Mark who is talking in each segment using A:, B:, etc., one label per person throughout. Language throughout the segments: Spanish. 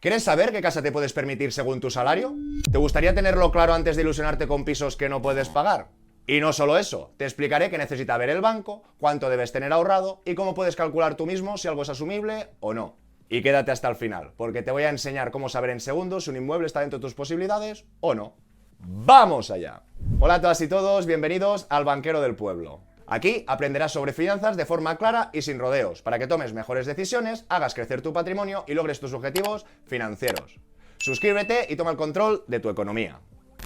A: ¿Quieres saber qué casa te puedes permitir según tu salario? ¿Te gustaría tenerlo claro antes de ilusionarte con pisos que no puedes pagar? Y no solo eso, te explicaré qué necesita ver el banco, cuánto debes tener ahorrado y cómo puedes calcular tú mismo si algo es asumible o no. Y quédate hasta el final, porque te voy a enseñar cómo saber en segundos si un inmueble está dentro de tus posibilidades o no. ¡Vamos allá! Hola a todas y todos, bienvenidos al Banquero del Pueblo. Aquí aprenderás sobre finanzas de forma clara y sin rodeos, para que tomes mejores decisiones, hagas crecer tu patrimonio y logres tus objetivos financieros. Suscríbete y toma el control de tu economía.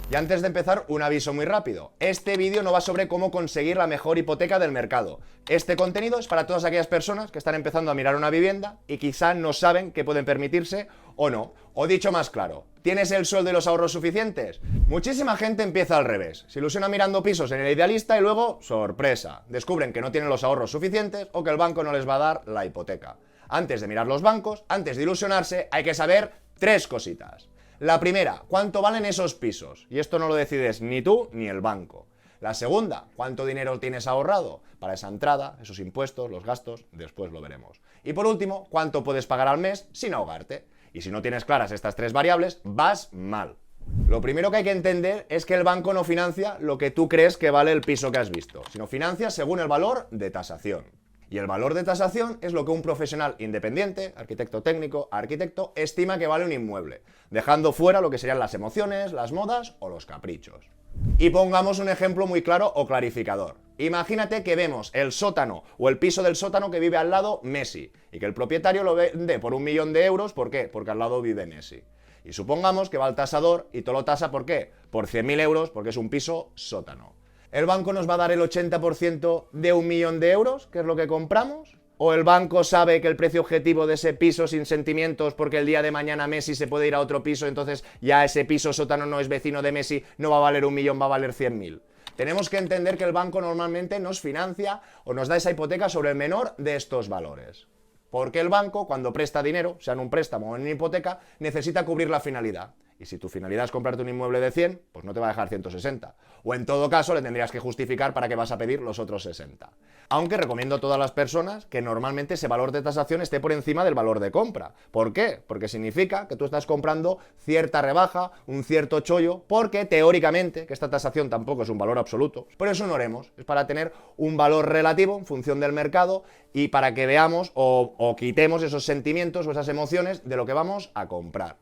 A: Y antes de empezar, un aviso muy rápido. Este vídeo no va sobre cómo conseguir la mejor hipoteca del mercado. Este contenido es para todas aquellas personas que están empezando a mirar una vivienda y quizá no saben qué pueden permitirse o no. O dicho más claro, ¿tienes el sueldo y los ahorros suficientes? Muchísima gente empieza al revés. Se ilusiona mirando pisos en el Idealista y luego, sorpresa, descubren que no tienen los ahorros suficientes o que el banco no les va a dar la hipoteca. Antes de mirar los bancos, antes de ilusionarse, hay que saber tres cositas. La primera, ¿cuánto valen esos pisos? Y esto no lo decides ni tú ni el banco. La segunda, ¿cuánto dinero tienes ahorrado para esa entrada, esos impuestos, los gastos? Después lo veremos. Y por último, ¿cuánto puedes pagar al mes sin ahogarte? Y si no tienes claras estas tres variables, vas mal. Lo primero que hay que entender es que el banco no financia lo que tú crees que vale el piso que has visto, sino financia según el valor de tasación. Y el valor de tasación es lo que un profesional independiente, arquitecto técnico, arquitecto, estima que vale un inmueble, dejando fuera lo que serían las emociones, las modas o los caprichos. Y pongamos un ejemplo muy claro o clarificador. Imagínate que vemos el sótano o el piso del sótano que vive al lado Messi y que el propietario lo vende por 1 millón de euros. ¿Por qué? Porque al lado vive Messi. Y supongamos que va al tasador y todo lo tasa, ¿por qué? Por 100.000 euros, porque es un piso sótano. ¿El banco nos va a dar el 80% de 1 millón de euros, que es lo que compramos? ¿O el banco sabe que el precio objetivo de ese piso sin sentimientos, porque el día de mañana Messi se puede ir a otro piso, entonces ya ese piso sótano no es vecino de Messi, no va a valer 1 millón, va a valer 100.000? Tenemos que entender que el banco normalmente nos financia o nos da esa hipoteca sobre el menor de estos valores. Porque el banco, cuando presta dinero, sea en un préstamo o en una hipoteca, necesita cubrir la finalidad. Y si tu finalidad es comprarte un inmueble de 100, pues no te va a dejar 160. O en todo caso le tendrías que justificar para qué vas a pedir los otros 60. Aunque recomiendo a todas las personas que normalmente ese valor de tasación esté por encima del valor de compra. ¿Por qué? Porque significa que tú estás comprando cierta rebaja, un cierto chollo, porque teóricamente, que esta tasación tampoco es un valor absoluto, por eso no haremos. Es para tener un valor relativo en función del mercado y para que veamos o quitemos esos sentimientos o esas emociones de lo que vamos a comprar.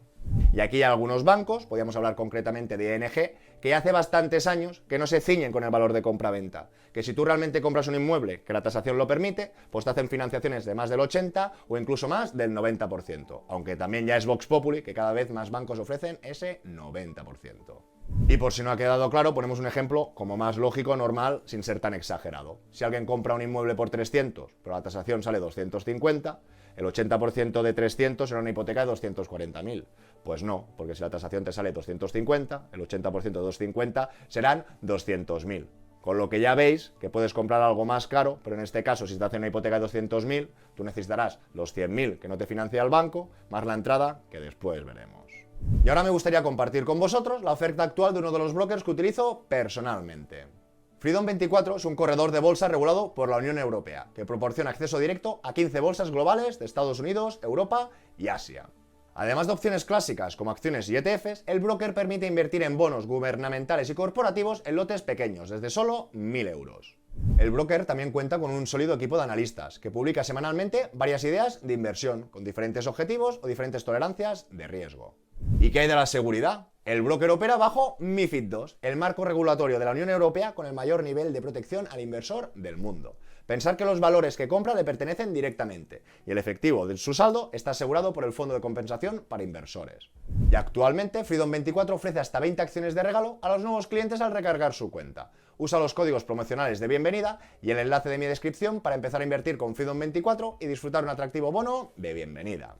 A: Y aquí hay algunos bancos, podríamos hablar concretamente de ING, que ya hace bastantes años que no se ciñen con el valor de compra-venta. Que si tú realmente compras un inmueble que la tasación lo permite, pues te hacen financiaciones de más del 80% o incluso más del 90%. Aunque también ya es Vox Populi, que cada vez más bancos ofrecen ese 90%. Y por si no ha quedado claro, ponemos un ejemplo como más lógico, normal, sin ser tan exagerado. Si alguien compra un inmueble por 300, pero la tasación sale 250, el 80% de 300 será una hipoteca de 240.000. Pues no, porque si la tasación te sale 250, el 80% de 250 serán 200.000. Con lo que ya veis que puedes comprar algo más caro, pero en este caso, si te hacen una hipoteca de 200.000, tú necesitarás los 100.000 que no te financia el banco, más la entrada, que después veremos. Y ahora me gustaría compartir con vosotros la oferta actual de uno de los brokers que utilizo personalmente. Freedom24 es un corredor de bolsa regulado por la Unión Europea, que proporciona acceso directo a 15 bolsas globales de Estados Unidos, Europa y Asia. Además de opciones clásicas como acciones y ETFs, el broker permite invertir en bonos gubernamentales y corporativos en lotes pequeños, desde solo 1.000 euros. El broker también cuenta con un sólido equipo de analistas, que publica semanalmente varias ideas de inversión, con diferentes objetivos o diferentes tolerancias de riesgo. ¿Y qué hay de la seguridad? El broker opera bajo MiFID II, el marco regulatorio de la Unión Europea con el mayor nivel de protección al inversor del mundo. Pensar que los valores que compra le pertenecen directamente y el efectivo de su saldo está asegurado por el Fondo de Compensación para Inversores. Y actualmente Freedom24 ofrece hasta 20 acciones de regalo a los nuevos clientes al recargar su cuenta. Usa los códigos promocionales de bienvenida y el enlace de mi descripción para empezar a invertir con Freedom24 y disfrutar un atractivo bono de bienvenida.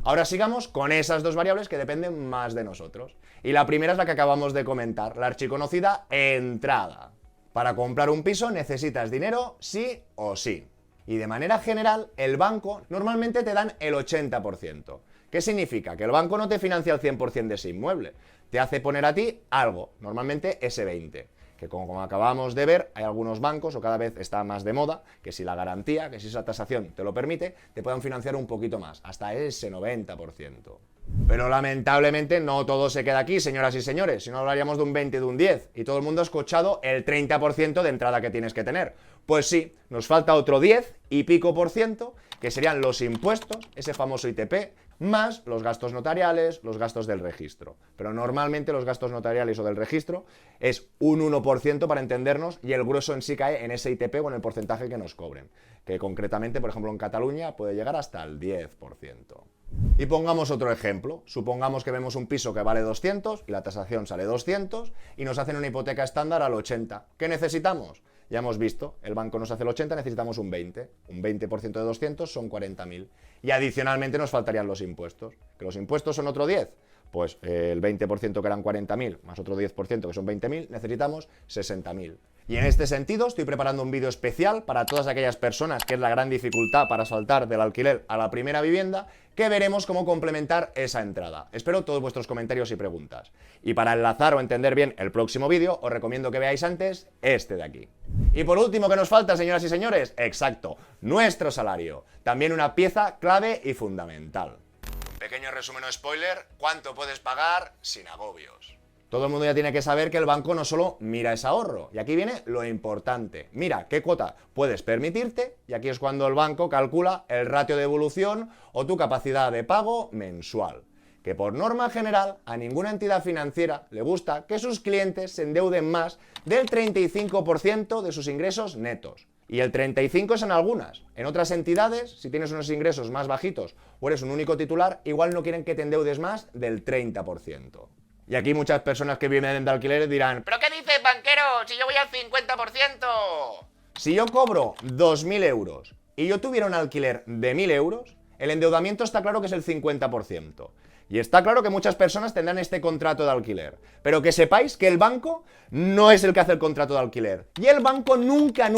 A: Ahora sigamos con esas dos variables que dependen más de nosotros. Y la primera es la que acabamos de comentar, la archiconocida entrada. Para comprar un piso necesitas dinero sí o sí. Y de manera general, el banco normalmente te dan el 80%. ¿Qué significa? Que el banco no te financia el 100% de ese inmueble. Te hace poner a ti algo, normalmente ese 20%. Que como acabamos de ver, hay algunos bancos, o cada vez está más de moda, que si la garantía, que si esa tasación te lo permite, te puedan financiar un poquito más, hasta ese 90%. Pero lamentablemente no todo se queda aquí, señoras y señores, si no hablaríamos de un 20 y de un 10, y todo el mundo ha escuchado el 30% de entrada que tienes que tener. Pues sí, nos falta otro 10 y pico por ciento, que serían los impuestos, ese famoso ITP, más los gastos notariales, los gastos del registro. Pero normalmente los gastos notariales o del registro es un 1% para entendernos, y el grueso en sí cae en ese ITP o en el porcentaje que nos cobren, que concretamente, por ejemplo, en Cataluña puede llegar hasta el 10%. Y pongamos otro ejemplo. Supongamos que vemos un piso que vale 200 y la tasación sale 200 y nos hacen una hipoteca estándar al 80. ¿Qué necesitamos? Ya hemos visto, el banco nos hace el 80, necesitamos un 20. Un 20% de 200 son 40.000. Y adicionalmente nos faltarían los impuestos. ¿Que los impuestos son otro 10? Pues el 20% que eran 40.000 más otro 10% que son 20.000, necesitamos 60.000. Y en este sentido estoy preparando un vídeo especial para todas aquellas personas que es la gran dificultad para saltar del alquiler a la primera vivienda, que veremos cómo complementar esa entrada. Espero todos vuestros comentarios y preguntas. Y para enlazar o entender bien el próximo vídeo, os recomiendo que veáis antes este de aquí. Y por último, ¿qué nos falta, señoras y señores? Exacto, nuestro salario. También una pieza clave y fundamental. Pequeño resumen o spoiler, ¿cuánto puedes pagar sin agobios? Todo el mundo ya tiene que saber que el banco no solo mira ese ahorro, y aquí viene lo importante. Mira qué cuota puedes permitirte, y aquí es cuando el banco calcula el ratio de evolución o tu capacidad de pago mensual. Que por norma general a ninguna entidad financiera le gusta que sus clientes se endeuden más del 35% de sus ingresos netos. Y el 35% es en algunas. En otras entidades, si tienes unos ingresos más bajitos o eres un único titular, igual no quieren que te endeudes más del 30%. Y aquí muchas personas que viven de alquileres dirán:
B: ¿Pero qué dices, banquero? Si yo voy al 50%.
A: si yo cobro 2.000 euros y yo tuviera un alquiler de 1.000 euros, el endeudamiento está claro que es el 50%. Y está claro que muchas personas tendrán este contrato de alquiler. Pero que sepáis que el banco no es el que hace el contrato de alquiler. Y el banco nunca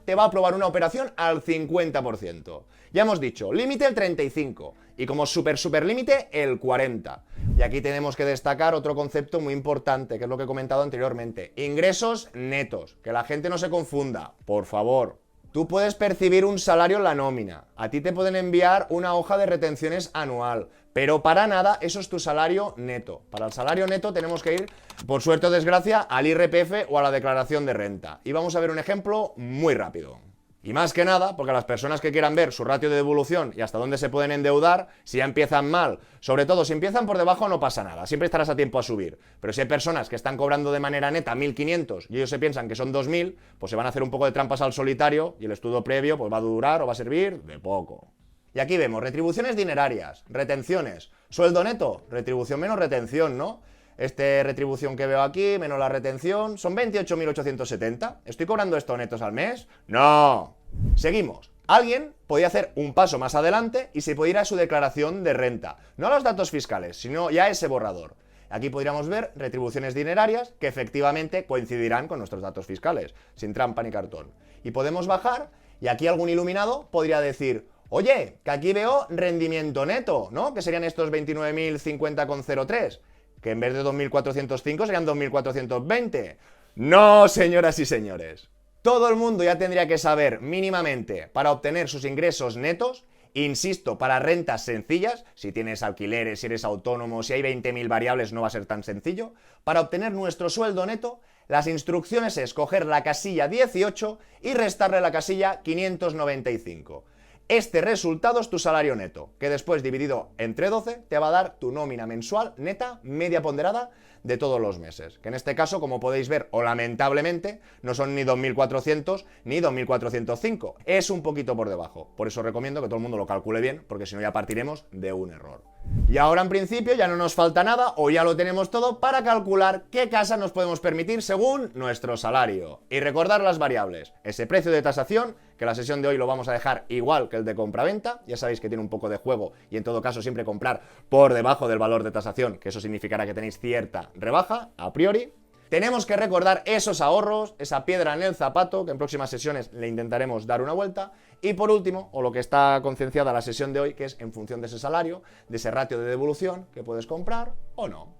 A: te va a aprobar una operación al 50%. Ya hemos dicho, límite el 35%. Y como super límite, el 40%. Y aquí tenemos que destacar otro concepto muy importante, que es lo que he comentado anteriormente. Ingresos netos. Que la gente no se confunda, por favor. Tú puedes percibir un salario en la nómina, a ti te pueden enviar una hoja de retenciones anual, pero para nada eso es tu salario neto. Para el salario neto tenemos que ir, por suerte o desgracia, al IRPF o a la declaración de renta. Y vamos a ver un ejemplo muy rápido. Y más que nada, porque a las personas que quieran ver su ratio de devolución y hasta dónde se pueden endeudar, si ya empiezan mal, sobre todo si empiezan por debajo no pasa nada, siempre estarás a tiempo a subir. Pero si hay personas que están cobrando de manera neta 1.500 y ellos se piensan que son 2.000, pues se van a hacer un poco de trampas al solitario y el estudio previo pues va a durar o va a servir de poco. Y aquí vemos retribuciones dinerarias, retenciones, sueldo neto, retribución menos retención, ¿no? Retribución que veo aquí, menos la retención, son 28.870. ¿Estoy cobrando esto netos al mes? ¡No! Seguimos. Alguien podía hacer un paso más adelante y se podía ir a su declaración de renta. No a los datos fiscales, sino ya a ese borrador. Aquí podríamos ver retribuciones dinerarias que efectivamente coincidirán con nuestros datos fiscales, sin trampa ni cartón. Y podemos bajar, y aquí algún iluminado podría decir: oye, que aquí veo rendimiento neto, ¿no? Que serían estos 29.050,03. Que en vez de 2.405 serían 2.420. No, señoras y señores. Todo el mundo ya tendría que saber mínimamente para obtener sus ingresos netos, insisto, para rentas sencillas, si tienes alquileres, si eres autónomo, si hay 20.000 variables no va a ser tan sencillo, para obtener nuestro sueldo neto, las instrucciones es coger la casilla 18 y restarle la casilla 595. Este resultado es tu salario neto, que después dividido entre 12 te va a dar tu nómina mensual neta media ponderada de todos los meses. Que en este caso, como podéis ver, o lamentablemente, no son ni 2.400 ni 2.405. Es un poquito por debajo. Por eso recomiendo que todo el mundo lo calcule bien, porque si no ya partiremos de un error. Y ahora en principio ya no nos falta nada, o ya lo tenemos todo, para calcular qué casa nos podemos permitir según nuestro salario. Y recordar las variables. Ese precio de tasación, que la sesión de hoy lo vamos a dejar igual que el de compraventa. Ya sabéis que tiene un poco de juego y en todo caso siempre comprar por debajo del valor de tasación, que eso significará que tenéis cierta rebaja a priori. Tenemos que recordar esos ahorros, esa piedra en el zapato, que en próximas sesiones le intentaremos dar una vuelta. Y por último, o lo que está concienciada la sesión de hoy, que es en función de ese salario, de ese ratio de devolución que puedes comprar o no.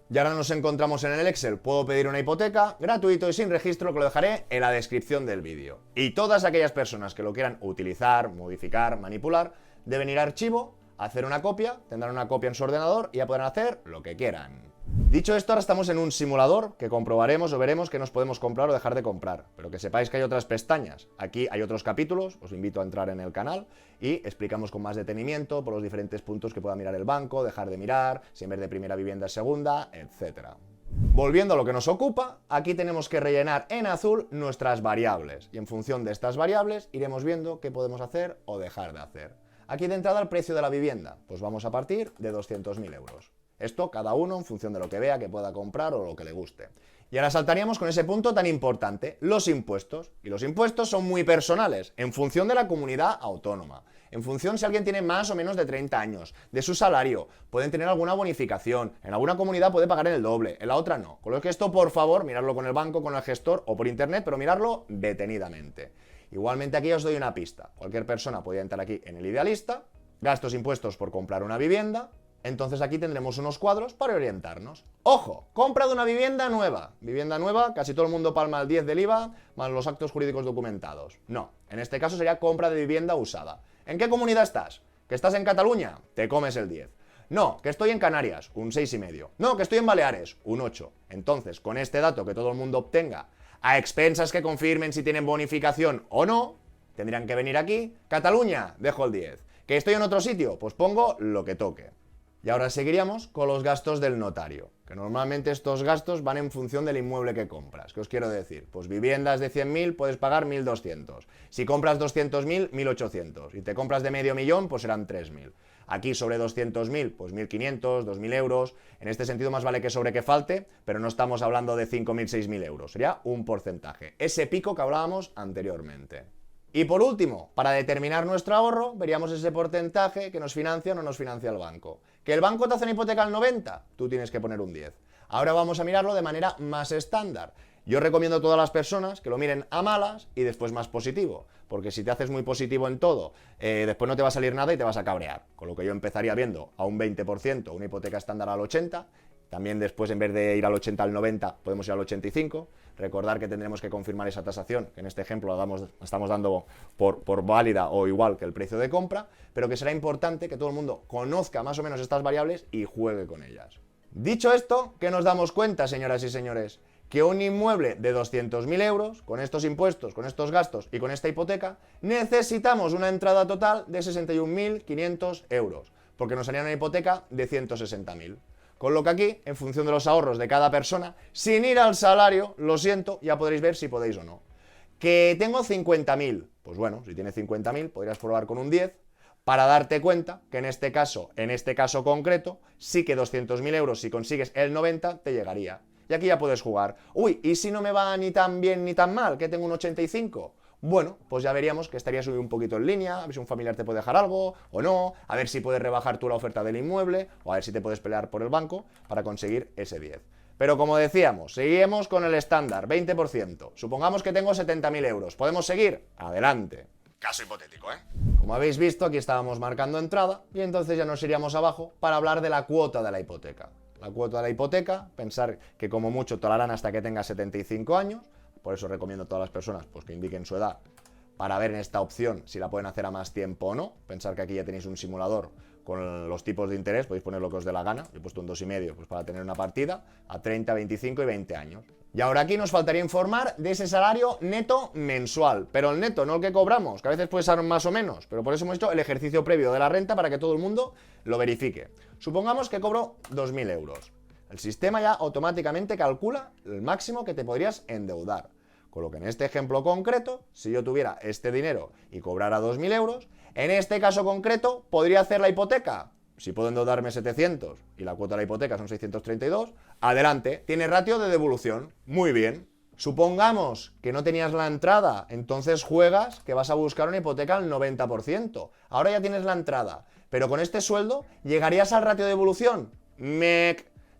A: Y ahora nos encontramos en el Excel. Puedo pedir una hipoteca, gratuito y sin registro, que lo dejaré en la descripción del vídeo. Y todas aquellas personas que lo quieran utilizar, modificar, manipular, deben ir a archivo, hacer una copia, tendrán una copia en su ordenador y ya podrán hacer lo que quieran. Dicho esto, ahora estamos en un simulador que comprobaremos o veremos qué nos podemos comprar o dejar de comprar. Pero que sepáis que hay otras pestañas. Aquí hay otros capítulos, os invito a entrar en el canal y explicamos con más detenimiento por los diferentes puntos que pueda mirar el banco, dejar de mirar, si en vez de primera vivienda es segunda, etc. Volviendo a lo que nos ocupa, aquí tenemos que rellenar en azul nuestras variables. Y en función de estas variables iremos viendo qué podemos hacer o dejar de hacer. Aquí de entrada el precio de la vivienda, pues vamos a partir de 200.000 euros. Esto cada uno en función de lo que vea que pueda comprar o lo que le guste. Y ahora saltaríamos con ese punto tan importante, los impuestos. Y los impuestos son muy personales, en función de la comunidad autónoma. En función si alguien tiene más o menos de 30 años, de su salario, pueden tener alguna bonificación. En alguna comunidad puede pagar el doble, en la otra no. Con lo que esto, por favor, mirarlo con el banco, con el gestor o por internet, pero mirarlo detenidamente. Igualmente aquí os doy una pista. Cualquier persona podría entrar aquí en el idealista, gastos impuestos por comprar una vivienda. Entonces aquí tendremos unos cuadros para orientarnos. ¡Ojo! Compra de una vivienda nueva. Vivienda nueva, casi todo el mundo palma el 10 del IVA, más los actos jurídicos documentados. No, en este caso sería compra de vivienda usada. ¿En qué comunidad estás? ¿Que estás en Cataluña? Te comes el 10. No, que estoy en Canarias, un 6,5. No, que estoy en Baleares, un 8. Entonces, con este dato que todo el mundo obtenga, a expensas que confirmen si tienen bonificación o no, tendrían que venir aquí. Cataluña, dejo el 10. ¿Que estoy en otro sitio? Pues pongo lo que toque. Y ahora seguiríamos con los gastos del notario, que normalmente estos gastos van en función del inmueble que compras. ¿Qué os quiero decir? Pues viviendas de 100.000 puedes pagar 1.200. Si compras 200.000, 1.800. Si te compras de medio millón, pues serán 3.000. Aquí sobre 200.000, pues 1.500, 2.000 euros. En este sentido más vale que sobre que falte, pero no estamos hablando de 5.000, 6.000 euros. Sería un porcentaje. Ese pico que hablábamos anteriormente. Y por último, para determinar nuestro ahorro, veríamos ese porcentaje que nos financia o no nos financia el banco. ¿Que el banco te hace una hipoteca al 90? Tú tienes que poner un 10. Ahora vamos a mirarlo de manera más estándar. Yo recomiendo a todas las personas que lo miren a malas y después más positivo. Porque si te haces muy positivo en todo, después no te va a salir nada y te vas a cabrear. Con lo que yo empezaría viendo a un 20%, una hipoteca estándar al 80%. También después, en vez de ir al 80 al 90, podemos ir al 85. Recordar que tendremos que confirmar esa tasación, que en este ejemplo la estamos dando por válida o igual que el precio de compra, pero que será importante que todo el mundo conozca más o menos estas variables y juegue con ellas. Dicho esto, ¿qué nos damos cuenta, señoras y señores? Que un inmueble de 200.000 euros, con estos impuestos, con estos gastos y con esta hipoteca, necesitamos una entrada total de 61.500 euros, porque nos haría una hipoteca de 160.000. Con lo que aquí, en función de los ahorros de cada persona, sin ir al salario, lo siento, ya podréis ver si podéis o no. Que tengo 50.000, pues bueno, si tienes 50.000, podrías probar con un 10, para darte cuenta que en este caso concreto, sí que 200.000 euros, si consigues el 90, te llegaría. Y aquí ya puedes jugar. Uy, ¿y si no me va ni tan bien ni tan mal, que tengo un 85? Bueno, pues ya veríamos que estaría subido un poquito en línea, a ver si un familiar te puede dejar algo o no, a ver si puedes rebajar tú la oferta del inmueble o a ver si te puedes pelear por el banco para conseguir ese 10. Pero como decíamos, seguimos con el estándar, 20%. Supongamos que tengo 70.000 euros. ¿Podemos seguir? Adelante.
B: Caso hipotético, ¿eh?
A: Como habéis visto, aquí estábamos marcando entrada y entonces ya nos iríamos abajo para hablar de la cuota de la hipoteca. La cuota de la hipoteca, pensar que como mucho te la harán hasta que tengas 75 años. Por eso recomiendo a todas las personas pues, que indiquen su edad para ver en esta opción si la pueden hacer a más tiempo o no. Pensar que aquí ya tenéis un simulador con los tipos de interés, podéis poner lo que os dé la gana. Yo he puesto un 2,5 pues, para tener una partida a 30, 25 y 20 años. Y ahora aquí nos faltaría informar de ese salario neto mensual. Pero el neto, no el que cobramos, que a veces puede ser más o menos. Pero por eso hemos hecho el ejercicio previo de la renta para que todo el mundo lo verifique. Supongamos que cobro 2.000 euros. El sistema ya automáticamente calcula el máximo que te podrías endeudar. Con lo que en este ejemplo concreto, si yo tuviera este dinero y cobrara 2.000 euros, en este caso concreto, ¿podría hacer la hipoteca? Si puedo endeudarme 700 y la cuota de la hipoteca son 632, adelante, tiene ratio de devolución. Muy bien. Supongamos que no tenías la entrada, entonces juegas que vas a buscar una hipoteca al 90%. Ahora ya tienes la entrada, pero con este sueldo, ¿llegarías al ratio de devolución?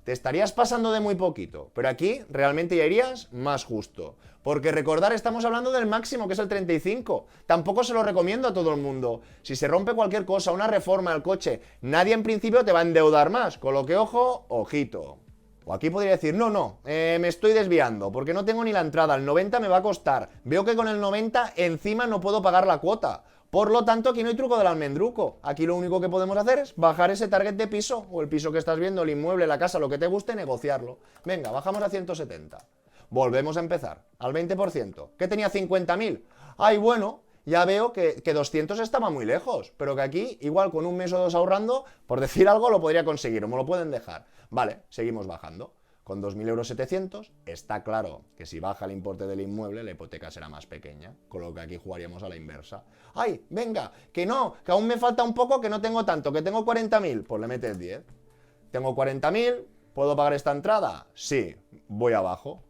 A: Te estarías pasando de muy poquito, pero aquí realmente ya irías más justo. Porque recordar, estamos hablando del máximo, que es el 35. Tampoco se lo recomiendo a todo el mundo. Si se rompe cualquier cosa, una reforma del coche, nadie en principio te va a endeudar más. Con lo que, ojo, ojito. O aquí podría decir, no, me estoy desviando, porque no tengo ni la entrada, el 90 me va a costar. Veo que con el 90 encima no puedo pagar la cuota. Por lo tanto, aquí no hay truco del almendruco. Aquí lo único que podemos hacer es bajar ese target de piso, o el piso que estás viendo, el inmueble, la casa, lo que te guste, negociarlo. Venga, bajamos a 170. Volvemos a empezar, al 20%. ¿Qué tenía 50.000? Ay, bueno, ya veo que 200 estaba muy lejos, pero que aquí, igual con un mes o dos ahorrando, por decir algo, lo podría conseguir, o me lo pueden dejar. Vale, seguimos bajando. Con 2.000 euros 700, está claro que si baja el importe del inmueble, la hipoteca será más pequeña, con lo que aquí jugaríamos a la inversa. ¡Ay, venga! Que no, que aún me falta un poco, que no tengo tanto, que tengo 40.000. Pues le metes 10. Tengo 40.000, ¿puedo pagar esta entrada? Sí, voy abajo.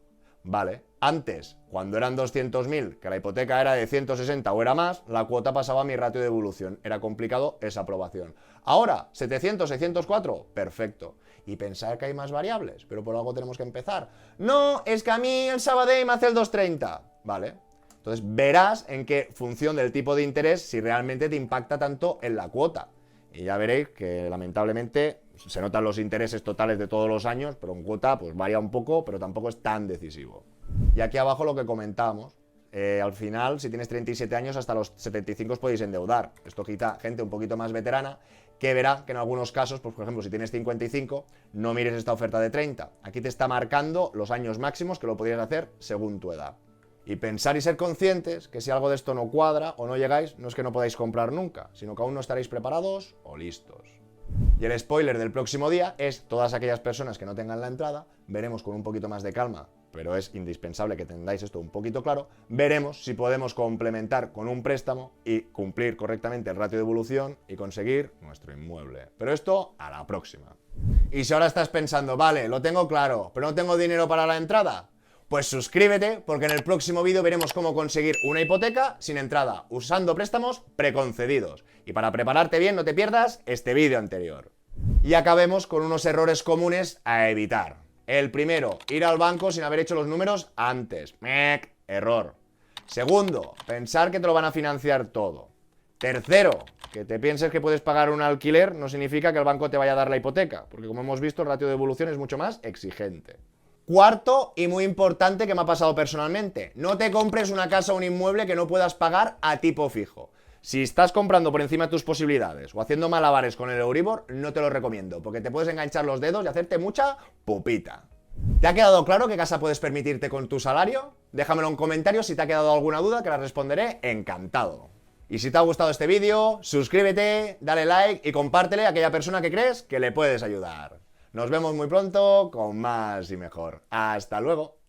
A: Vale, antes, cuando eran 200.000, que la hipoteca era de 160 o era más, la cuota pasaba a mi ratio de evolución. Era complicado esa aprobación. Ahora, 700, 604, perfecto. Y pensar que hay más variables, pero por algo tenemos que empezar. No, es que a mí el Sabadell me hace el 230. Vale. Entonces verás en qué función del tipo de interés si realmente te impacta tanto en la cuota. Y ya veréis que lamentablemente se notan los intereses totales de todos los años, pero en cuota pues varía un poco, pero tampoco es tan decisivo. Y aquí abajo lo que comentábamos. Al final, si tienes 37 años, hasta los 75 os podéis endeudar. Esto quita gente un poquito más veterana que verá que en algunos casos, pues por ejemplo, si tienes 55, no mires esta oferta de 30. Aquí te está marcando los años máximos que lo podrías hacer según tu edad. Y pensar y ser conscientes que si algo de esto no cuadra o no llegáis, no es que no podáis comprar nunca, sino que aún no estaréis preparados o listos. Y el spoiler del próximo día es todas aquellas personas que no tengan la entrada, veremos con un poquito más de calma, pero es indispensable que tengáis esto un poquito claro, veremos si podemos complementar con un préstamo y cumplir correctamente el ratio de evolución y conseguir nuestro inmueble. Pero esto a la próxima. Y si ahora estás pensando, vale, lo tengo claro, pero no tengo dinero para la entrada, pues suscríbete porque en el próximo vídeo veremos cómo conseguir una hipoteca sin entrada, usando préstamos preconcedidos. Y para prepararte bien no te pierdas este vídeo anterior. Y acabemos con unos errores comunes a evitar. El primero, ir al banco sin haber hecho los números antes. Error. Segundo, pensar que te lo van a financiar todo. Tercero, que te pienses que puedes pagar un alquiler no significa que el banco te vaya a dar la hipoteca, porque como hemos visto el ratio de evolución es mucho más exigente. Cuarto, y muy importante que me ha pasado personalmente, no te compres una casa o un inmueble que no puedas pagar a tipo fijo. Si estás comprando por encima de tus posibilidades o haciendo malabares con el Euribor, no te lo recomiendo, porque te puedes enganchar los dedos y hacerte mucha pupita. ¿Te ha quedado claro qué casa puedes permitirte con tu salario? Déjamelo en comentarios si te ha quedado alguna duda, que la responderé encantado. Y si te ha gustado este vídeo, suscríbete, dale like y compártele a aquella persona que crees que le puedes ayudar. Nos vemos muy pronto con más y mejor. ¡Hasta luego!